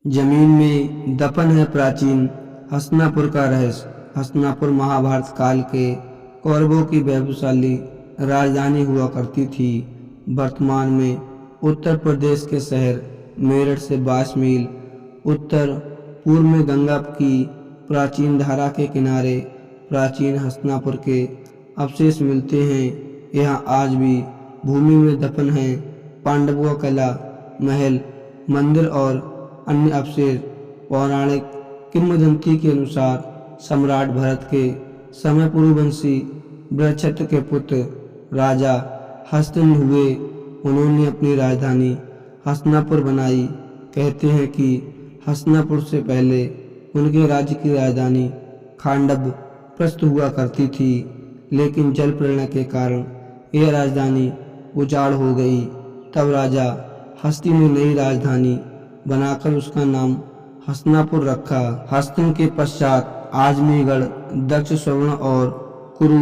जमीन में दफन है प्राचीन हस्तिनापुर का रहस्य। हस्तिनापुर महाभारत काल के कौरवों की वैभवशाली राजधानी हुआ करती थी। वर्तमान में उत्तर प्रदेश के शहर मेरठ से 22 मील उत्तर पूर्व में गंगा की प्राचीन धारा के किनारे प्राचीन हस्तिनापुर के अवशेष मिलते हैं। यहाँ आज भी भूमि में दफन हैं पांडवों का किला, महल, मंदिर और अन्य अवशेष। पौराणिक किंवदंती के अनुसार सम्राट भरत के समय पुरुवंशी बृहस्पति के पुत्र राजा हस्तिन हुए। उन्होंने अपनी राजधानी हस्तिनापुर बनाई। कहते हैं कि हस्तिनापुर से पहले उनके राज्य की राजधानी खांडव प्रस्थ हुआ करती थी, लेकिन जल प्रलय के कारण यह राजधानी उजाड़ हो गई। तब राजा हस्ति ने नई राजधानी बनाकर उसका नाम हस्तिनापुर रखा। हस्तिन के पश्चात आजमीगढ़, दक्ष, श्रवण और कुरु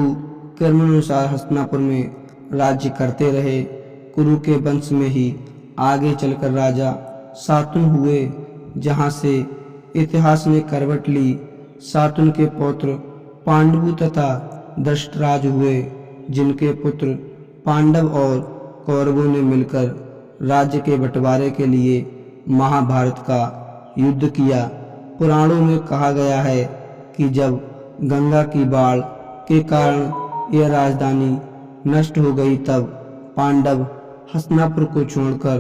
क्रमानुसार हस्तिनापुर में राज्य करते रहे। कुरु के वंश में ही आगे चलकर राजा शातुन हुए, जहां से इतिहास ने करवट ली। शातुन के पौत्र पांडु तथा धृतराष्ट्र हुए, जिनके पुत्र पांडव और कौरवों ने मिलकर राज्य के बंटवारे के लिए महाभारत का युद्ध किया। पुराणों में कहा गया है कि जब गंगा की बाढ़ के कारण यह राजधानी नष्ट हो गई, तब पांडव हस्तिनापुर को छोड़कर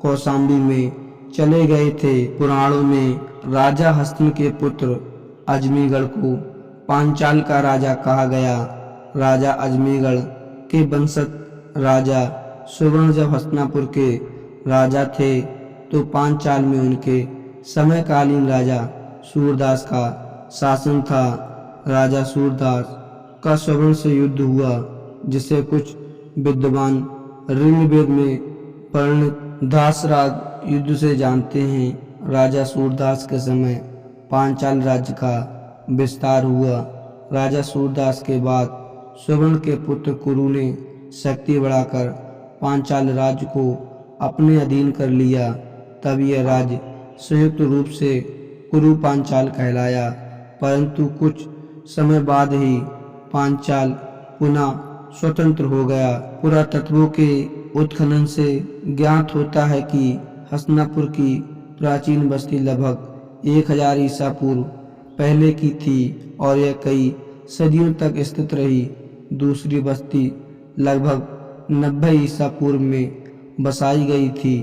कौशाम्बी में चले गए थे। पुराणों में राजा हस्तिन के पुत्र अजमीगढ़ को पांचाल का राजा कहा गया। राजा अजमीगढ़ के वंशज राजा सुवर्ण जब हस्तिनापुर के राजा थे, तो पांचाल में उनके समकालीन राजा सूरदास का शासन था। राजा सूरदास का सुवर्ण से युद्ध हुआ, जिसे कुछ विद्वान ऋग्वेद में वर्णित दासराग युद्ध से जानते हैं। राजा सूरदास के समय पांचाल राज्य का विस्तार हुआ। राजा सूरदास के बाद सुवर्ण के पुत्र कुरु ने शक्ति बढ़ाकर पांचाल राज्य को अपने अधीन कर लिया। तब यह राज्य संयुक्त रूप से कुरु पांचाल कहलाया। परंतु कुछ समय बाद ही पांचाल पुनः स्वतंत्र हो गया। पुरातत्वों के उत्खनन से ज्ञात होता है कि हस्तिनापुर की प्राचीन बस्ती लगभग 1000 ईसा पूर्व पहले की थी और यह कई सदियों तक स्थित रही। दूसरी बस्ती लगभग 90 ईसा पूर्व में बसाई गई थी,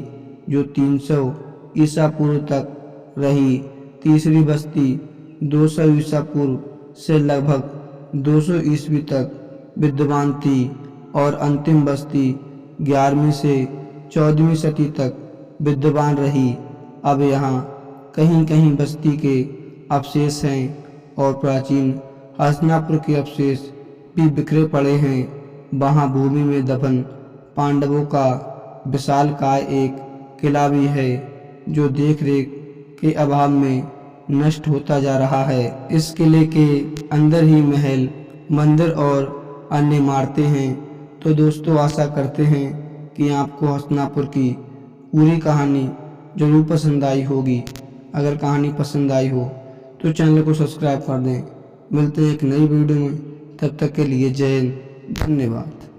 जो 300 ईसा पूर्व तक रही। तीसरी बस्ती 200 ईसा पूर्व से लगभग 200 ईस्वी तक विद्यमान थी और अंतिम बस्ती 11वीं से 14वीं सदी तक विद्यमान रही। अब यहाँ कहीं कहीं बस्ती के अवशेष हैं और प्राचीन हस्तिनापुर के अवशेष भी बिखरे पड़े हैं। वहाँ भूमि में दफन पांडवों का विशालकाय एक किला भी है, जो देखरेख के अभाव में नष्ट होता जा रहा है। इस किले के अंदर ही महल, मंदिर और अन्य इमारतें हैं। तो दोस्तों, आशा करते हैं कि आपको हस्तिनापुर की पूरी कहानी जरूर पसंद आई होगी। अगर कहानी पसंद आई हो तो चैनल को सब्सक्राइब कर दें। मिलते हैं एक नई वीडियो में, तब तक के लिए जय हिंद, धन्यवाद।